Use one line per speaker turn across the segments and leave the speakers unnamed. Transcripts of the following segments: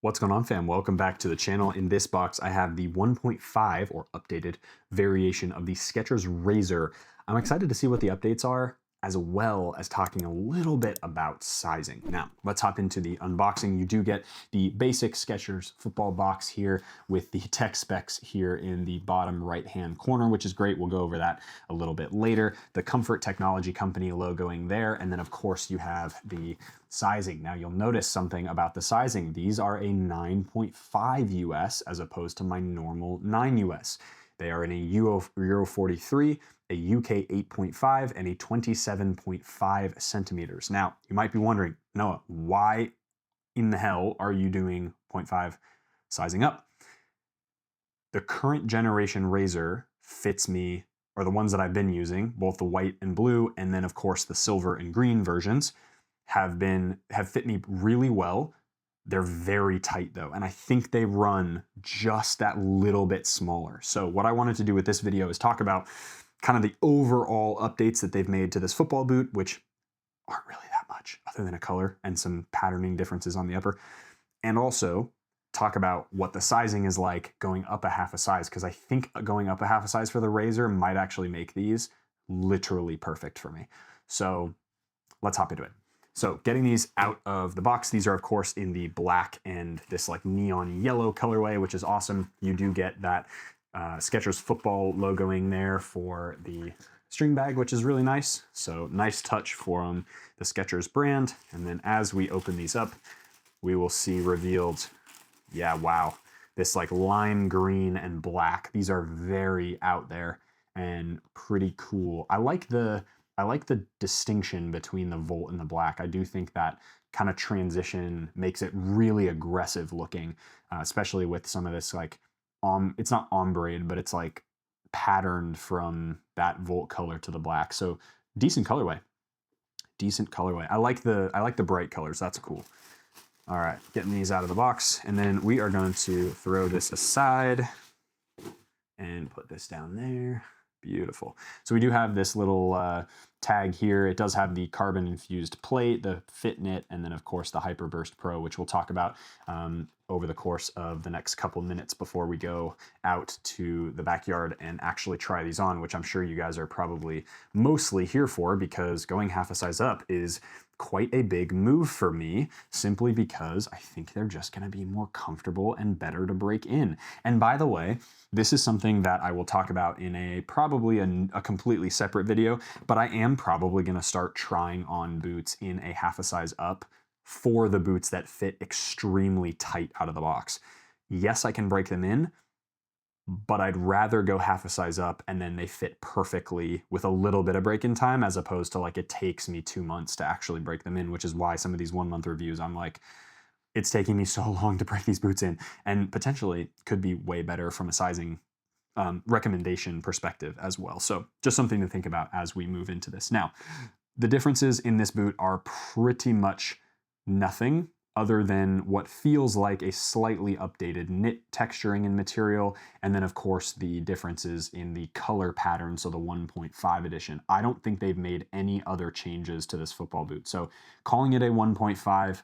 What's going on, fam? Welcome back to the channel. In this box, I have the 1.5 or updated variation of the Skechers Razor. I'm excited to see what the updates are, as well as talking a little bit about sizing. Now, let's hop into the unboxing. You do get the basic Skechers football box here with the tech specs here in the bottom right-hand corner, which is great. We'll go over that a little bit later. The Comfort Technology Company logoing there, and then of course you have the sizing. Now you'll notice something about the sizing. These are a 9.5 US as opposed to my normal 9 US. They are in a Euro 43, a UK 8.5, and a 27.5 centimeters. Now, you might be wondering, Noah, why in the hell are you doing 0.5 sizing up? The current generation Razor fits me, or the ones that I've been using, both the white and blue, and then of course the silver and green versions, have fit me really well. They're very tight though, and I think they run just that little bit smaller. So what I wanted to do with this video is talk about kind of the overall updates that they've made to this football boot, which aren't really that much other than a color and some patterning differences on the upper, and also talk about what the sizing is like going up a half a size, because I think going up a half a size for the Razor might actually make these literally perfect for me. So let's hop into it. So getting these out of the box, these are of course in the black and this like neon yellow colorway, which is awesome. You do get that Skechers football logoing there for the string bag, which is really nice. So nice touch from the Skechers brand. And then as we open these up, we will see revealed, yeah, wow, this like lime green and black. These are very out there and pretty cool. I like the distinction between the Volt and the black. I do think that kind of transition makes it really aggressive looking, especially with some of this like, it's not ombre, but it's like patterned from that Volt color to the black. So decent colorway, decent colorway. I like the bright colors, that's cool. All right, getting these out of the box, and then we are going to throw this aside and put this down there. Beautiful. So we do have this little tag here. It does have the carbon infused plate, the fit knit, and then of course the Hyperburst Pro, which we'll talk about over the course of the next couple minutes before we go out to the backyard and actually try these on, which I'm sure you guys are probably mostly here for, because going half a size up is quite a big move for me, simply because I think they're just going to be more comfortable and better to break in. And by the way, this is something that I will talk about in probably a completely separate video, but I am probably going to start trying on boots in a half a size up for the boots that fit extremely tight out of the box. Yes, I can break them in, but I'd rather go half a size up and then they fit perfectly with a little bit of break-in time, as opposed to like it takes me 2 months to actually break them in, which is why some of these 1 month reviews, I'm like, it's taking me so long to break these boots in, and potentially could be way better from a sizing recommendation perspective as well. So just something to think about as we move into this. Now, the differences in this boot are pretty much nothing other than what feels like a slightly updated knit texturing and material, and then of course the differences in the color pattern, so the 1.5 edition. I don't think they've made any other changes to this football boot, so calling it a 1.5,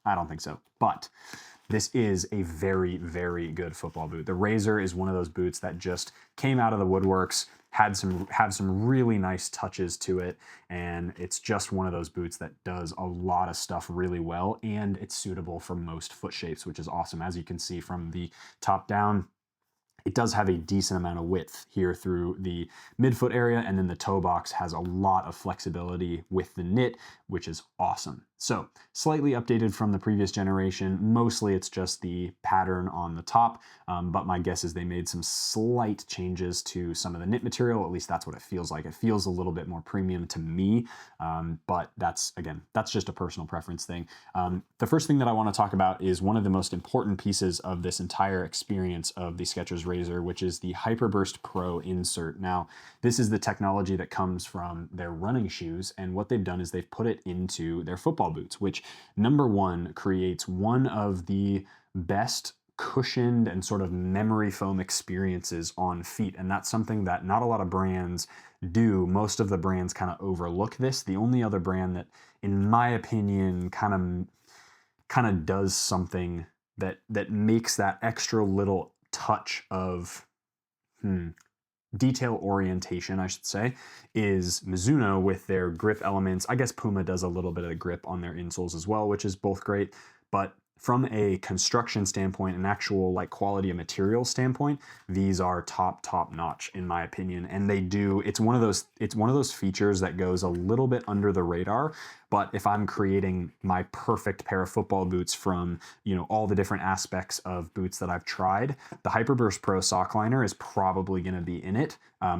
I don't think so. But this is a very, very good football boot. The Razor is one of those boots that just came out of the woodworks, had some really nice touches to it, and it's just one of those boots that does a lot of stuff really well, and it's suitable for most foot shapes, which is awesome. As you can see from the top down, it does have a decent amount of width here through the midfoot area, and then the toe box has a lot of flexibility with the knit, which is awesome. So slightly updated from the previous generation. Mostly it's just the pattern on the top, but my guess is they made some slight changes to some of the knit material. At least that's what it feels like. It feels a little bit more premium to me, but that's just a personal preference thing. The first thing that I want to talk about is one of the most important pieces of this entire experience of the Skechers Razor, which is the Hyperburst Pro insert. Now, this is the technology that comes from their running shoes, and what they've done is they've put it into their football boots, which number one creates one of the best cushioned and sort of memory foam experiences on feet, and that's something that not a lot of brands do. Most of the brands kind of overlook this. The only other brand that, in my opinion, kind of kind of does something that makes that extra little touch of detail orientation, I should say, is Mizuno with their grip elements. I guess Puma does a little bit of the grip on their insoles as well, which is both great. But from a construction standpoint, an actual like quality of material standpoint, these are top notch in my opinion. And they do, it's one of those features that goes a little bit under the radar. But if I'm creating my perfect pair of football boots from, you know, all the different aspects of boots that I've tried, the Hyperburst Pro sock liner is probably going to be in it,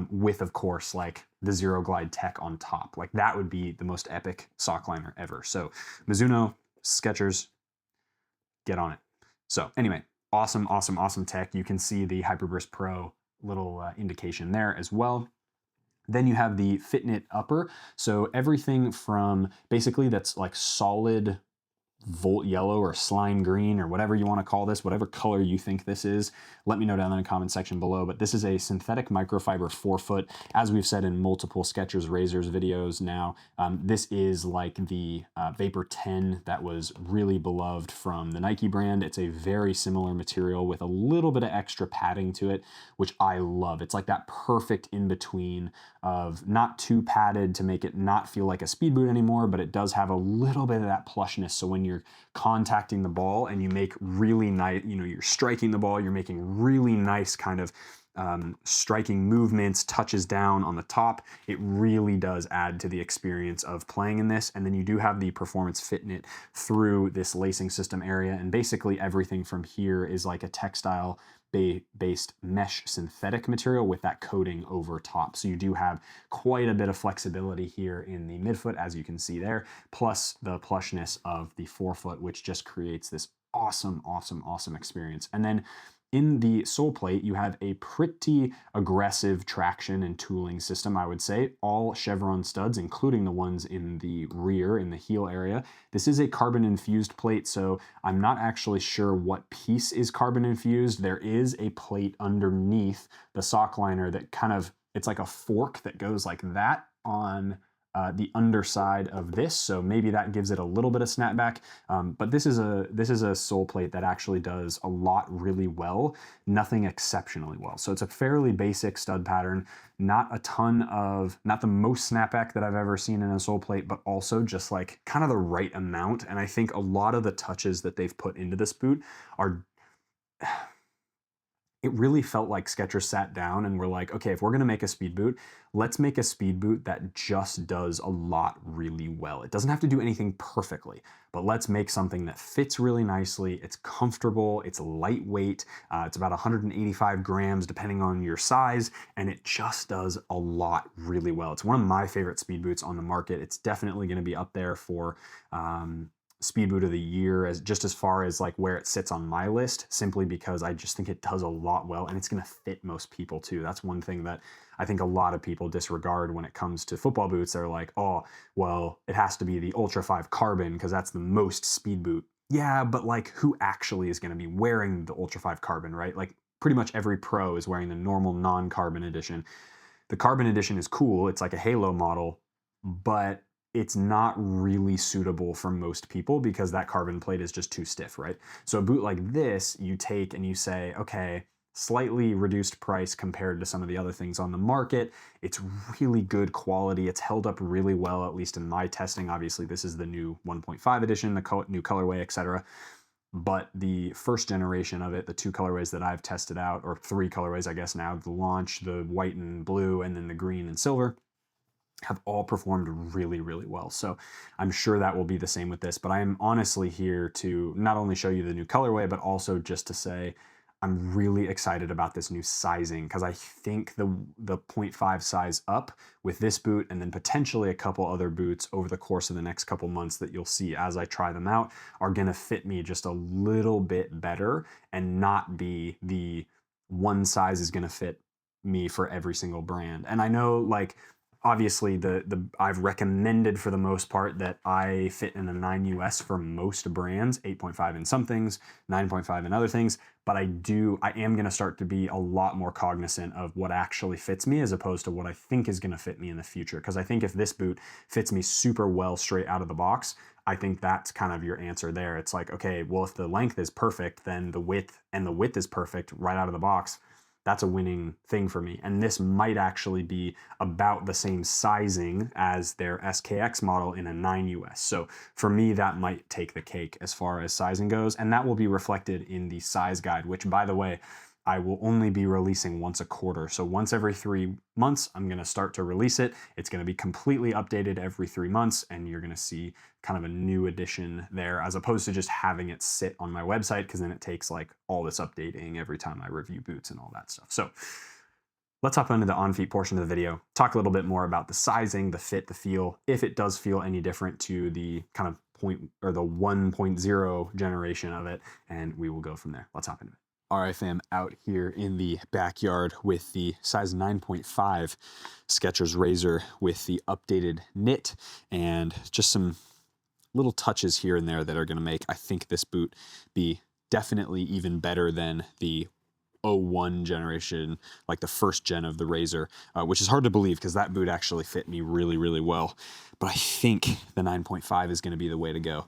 with, of course, like the Zero Glide tech on top. Like that would be the most epic sock liner ever. So Mizuno, Skechers, get on it. So anyway, awesome tech. You can see the Hyperburst Pro little indication there as well. Then you have the FitKnit upper. So everything from basically that's like solid Volt yellow or slime green or whatever you want to call this, whatever color you think this is, let me know down in the comment section below. But this is a synthetic microfiber forefoot. As we've said in multiple Skechers Razors videos now, this is like the Vapor 10 that was really beloved from the Nike brand. It's a very similar material with a little bit of extra padding to it, which I love. It's like that perfect in between of not too padded to make it not feel like a speed boot anymore, but it does have a little bit of that plushness. So when you're contacting the ball and you make really nice, you know, you're striking the ball, you're making really nice kind of striking movements, touches down on the top. It really does add to the experience of playing in this. And then you do have the performance FitKnit through this lacing system area. And basically everything from here is like a textile based mesh synthetic material with that coating over top. So you do have quite a bit of flexibility here in the midfoot, as you can see there, plus the plushness of the forefoot, which just creates this awesome experience. And then in the sole plate, you have a pretty aggressive traction and tooling system, I would say. All chevron studs, including the ones in the rear, in the heel area. This is a carbon infused plate, so I'm not actually sure what piece is carbon infused. There is a plate underneath the sock liner that kind of, it's like a fork that goes like that on the underside of this, so maybe that gives it a little bit of snapback. But this is a sole plate that actually does a lot really well, nothing exceptionally well. So it's a fairly basic stud pattern, not the most snapback that I've ever seen in a sole plate, but also just like kind of the right amount. And I think a lot of the touches that they've put into this boot are it really felt like Skechers sat down and were like, okay, if we're gonna make a speed boot, let's make a speed boot that just does a lot really well. It doesn't have to do anything perfectly, but let's make something that fits really nicely. It's comfortable, it's lightweight, it's about 185 grams depending on your size, and it just does a lot really well. It's one of my favorite speed boots on the market. It's definitely gonna be up there for speed boot of the year, as far as like where it sits on my list, simply because I just think it does a lot well, and it's going to fit most people too. That's one thing that I think a lot of people disregard when it comes to football boots. They're like, oh, well, it has to be the Ultra 5 Carbon because that's the most speed boot. Yeah, but like who actually is going to be wearing the Ultra 5 Carbon, right? Like pretty much every pro is wearing the normal non-carbon edition. The Carbon edition is cool. It's like a Halo model, but it's not really suitable for most people because that carbon plate is just too stiff, right? So a boot like this, you take and you say, okay, slightly reduced price compared to some of the other things on the market. It's really good quality. It's held up really well, at least in my testing. Obviously, this is the new 1.5 edition, the new colorway, etc. But the first generation of it, the two colorways that I've tested out, or three colorways, I guess now, the launch, the white and blue, and then the green and silver, have all performed really well. So I'm sure that will be the same with this, but I am honestly here to not only show you the new colorway, but also just to say I'm really excited about this new sizing, because I think the 0.5 size up with this boot and then potentially a couple other boots over the course of the next couple months that you'll see as I try them out are gonna fit me just a little bit better and not be the one size is gonna fit me for every single brand. And I know, like, obviously I've recommended for the most part that I fit in a 9 US for most brands, 8.5 in some things, 9.5 in other things, but I am going to start to be a lot more cognizant of what actually fits me as opposed to what I think is going to fit me in the future. Because I think if this boot fits me super well straight out of the box, I think that's kind of your answer there. It's like, okay, well, if the length is perfect, then the width is perfect right out of the box. That's a winning thing for me. And this might actually be about the same sizing as their SKX model in a 9 US. So for me, that might take the cake as far as sizing goes. And that will be reflected in the size guide, which, by the way, I will only be releasing once a quarter. So once every 3 months, I'm going to start to release it. It's going to be completely updated every 3 months, and you're going to see kind of a new edition there, as opposed to just having it sit on my website, because then it takes like all this updating every time I review boots and all that stuff. So let's hop into the on-feet portion of the video, talk a little bit more about the sizing, the fit, the feel, if it does feel any different to the kind of point or the 1.0 generation of it, and we will go from there. Let's hop into it. All right, fam, out here in the backyard with the size 9.5 Skechers Razor with the updated knit and just some little touches here and there that are going to make, I think, this boot be definitely even better than the 01 generation, like the first gen of the Razor, which is hard to believe because that boot actually fit me really, really well. But I think the 9.5 is going to be the way to go.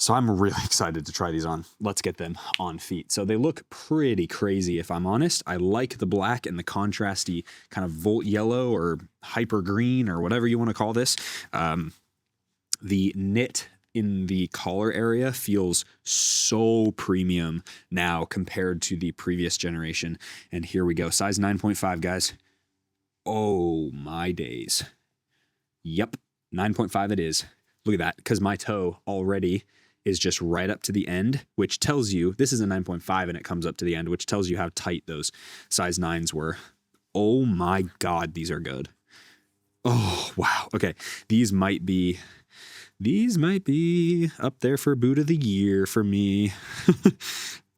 So I'm really excited to try these on. Let's get them on feet. So they look pretty crazy, if I'm honest. I like the black and the contrasty kind of volt yellow or hyper green or whatever you want to call this. The knit in the collar area feels so premium now compared to the previous generation. And here we go. Size 9.5, guys. Oh my days. Yep, 9.5 it is. Look at that, because my toe already is just right up to the end, which tells you, this is a 9.5 and it comes up to the end, which tells you how tight those size 9s were. Oh my God, these are good. Oh, wow. Okay, these might be up there for boot of the year for me.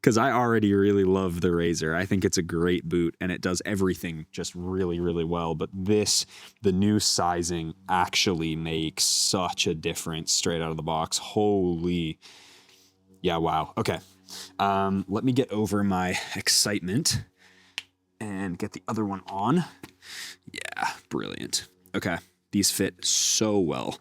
Because I already really love the Razor. I think it's a great boot and it does everything just really, really well. But the new sizing actually makes such a difference straight out of the box. Holy, yeah, wow. Okay, let me get over my excitement and get the other one on. Yeah, brilliant. Okay, these fit so well.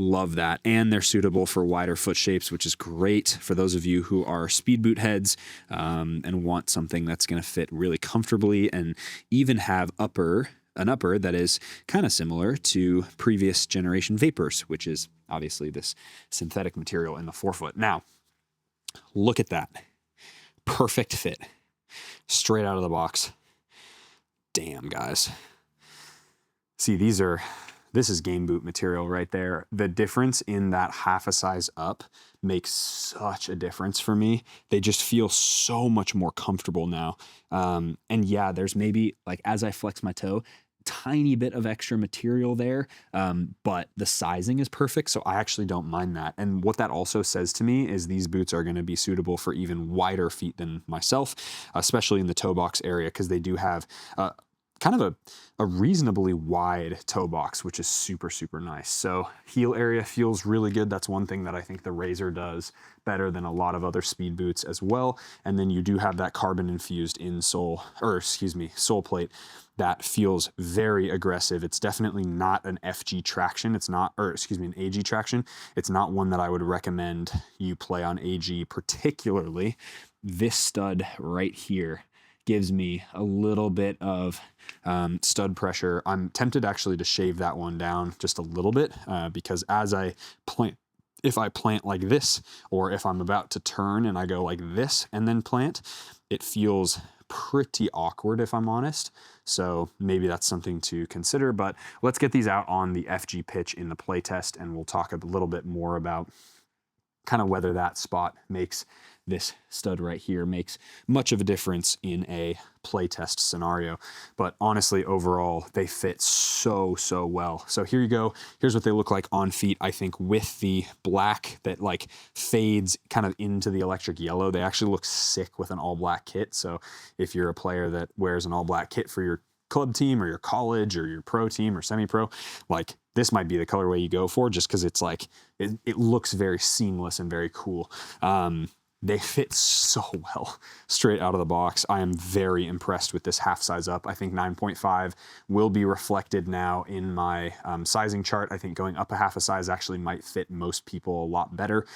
Love that. And they're suitable for wider foot shapes, which is great for those of you who are speed boot heads and want something that's going to fit really comfortably and even have an upper that is kind of similar to previous generation Vapors, which is obviously this synthetic material in the forefoot. Now, look at that. Perfect fit. Straight out of the box. Damn, guys. See, this is game boot material right there. The difference in that half a size up makes such a difference for me. They just feel so much more comfortable now. And yeah, there's maybe, like, as I flex my toe, tiny bit of extra material there, but the sizing is perfect, so I actually don't mind that. And what that also says to me is these boots are going to be suitable for even wider feet than myself, especially in the toe box area, because they do have kind of a reasonably wide toe box, which is super, super nice. So heel area feels really good. That's one thing that I think the Razor does better than a lot of other speed boots as well. And then you do have that carbon infused sole plate that feels very aggressive. It's definitely not an FG traction. It's not, an AG traction. It's not one that I would recommend you play on AG particularly. This stud right here gives me a little bit of stud pressure. I'm tempted actually to shave that one down just a little bit because as I plant, if I plant like this, or if I'm about to turn and I go like this and then plant, it feels pretty awkward, if I'm honest. So maybe that's something to consider, but let's get these out on the FG pitch in the playtest, and we'll talk a little bit more about kind of whether that spot makes this stud right here makes much of a difference in a playtest scenario. But honestly, overall, they fit so, so well. So here you go. Here's what they look like on feet. I think with the black that like fades kind of into the electric yellow, they actually look sick with an all black kit. So if you're a player that wears an all black kit for your club team or your college or your pro team or semi-pro, like this might be the colorway you go for, just because it's like, it looks very seamless and very cool. They fit so well straight out of the box. I am very impressed with this half size up. I think 9.5 will be reflected now in my sizing chart. I think going up a half a size actually might fit most people a lot better.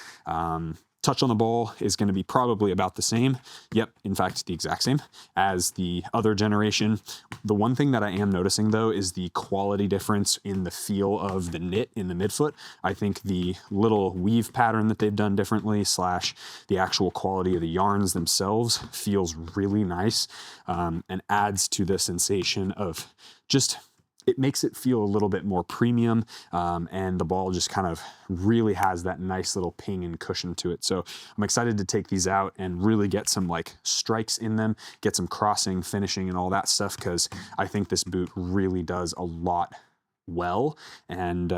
Touch on the ball is going to be probably about the same. Yep, in fact, the exact same as the other generation. The one thing that I am noticing though is the quality difference in the feel of the knit in the midfoot. I think the little weave pattern that they've done differently / the actual quality of the yarns themselves feels really nice, and adds to the sensation of just, it makes it feel a little bit more premium, and the ball just kind of really has that nice little ping and cushion to it. So I'm excited to take these out and really get some like strikes in them, get some crossing, finishing, and all that stuff, because I think this boot really does a lot well. And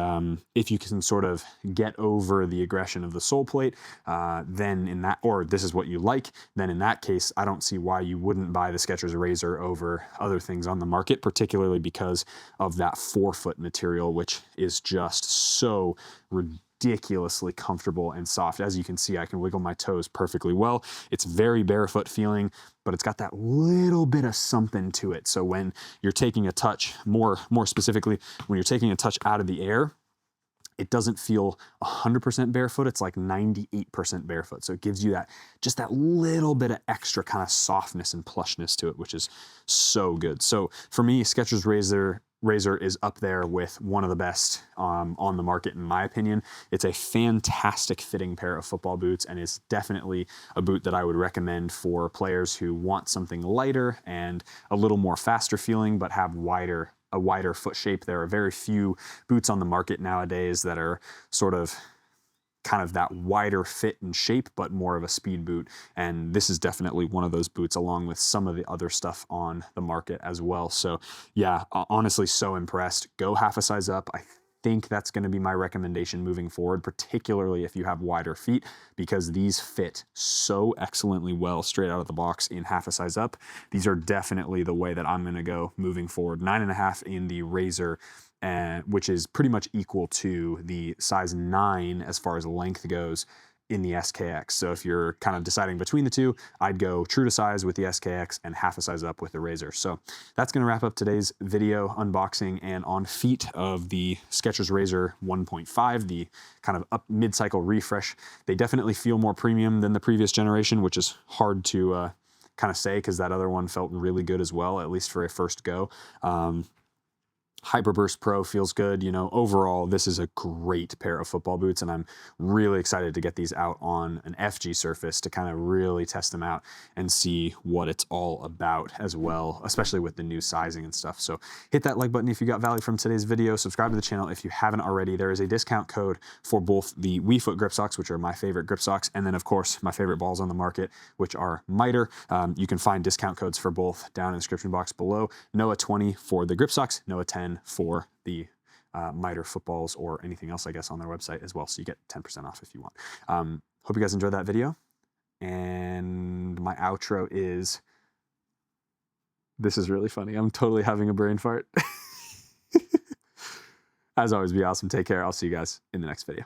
if you can sort of get over the aggression of the sole plate, then in that, or this is what you like, then in that case, I don't see why you wouldn't buy the Skechers Razor over other things on the market, particularly because of that forefoot material, which is just so ridiculously comfortable and soft. As you can see, I can wiggle my toes perfectly well. It's very barefoot feeling, but it's got that little bit of something to it. So when you're taking a touch, more specifically, when you're taking a touch out of the air, it doesn't feel 100% barefoot. It's like 98% barefoot. So it gives you that, just that little bit of extra kind of softness and plushness to it, which is so good. So for me, Skechers Razor is up there with one of the best on the market, in my opinion. It's a fantastic fitting pair of football boots, and it's definitely a boot that I would recommend for players who want something lighter and a little more faster feeling, but have a wider foot shape. There are very few boots on the market nowadays that are sort of kind of that wider fit and shape, but more of a speed boot. And this is definitely one of those boots, along with some of the other stuff on the market as well. So yeah, honestly, so impressed. Go half a size up. I think that's going to be my recommendation moving forward, particularly if you have wider feet, because these fit so excellently well straight out of the box in half a size up. These are definitely the way that I'm going to go moving forward. 9.5 in the Razor, which is pretty much equal to the size 9 as far as length goes in the SKX. So if you're kind of deciding between the two, I'd go true to size with the SKX and half a size up with the Razor. So that's going to wrap up today's video unboxing and on feet of the Skechers Razor 1.5, the kind of up mid-cycle refresh. They definitely feel more premium than the previous generation, which is hard to kind of say, because that other one felt really good as well, at least for a first go. Hyperburst Pro feels good. You know, overall, this is a great pair of football boots, and I'm really excited to get these out on an FG surface to kind of really test them out and see what it's all about as well, especially with the new sizing and stuff. So hit that like button if you got value from today's video. Subscribe to the channel if you haven't already. There is a discount code for both the WeFoot grip socks, which are my favorite grip socks, and then of course my favorite balls on the market, which are Miter. You can find discount codes for both down in the description box below. Noah 20 for the grip socks, Noah 10 for the Miter footballs, or anything else, I guess, on their website as well. So you get 10% off if you want. Hope you guys enjoyed that video. And my outro is, this is really funny. I'm totally having a brain fart. As always, be awesome. Take care. I'll see you guys in the next video.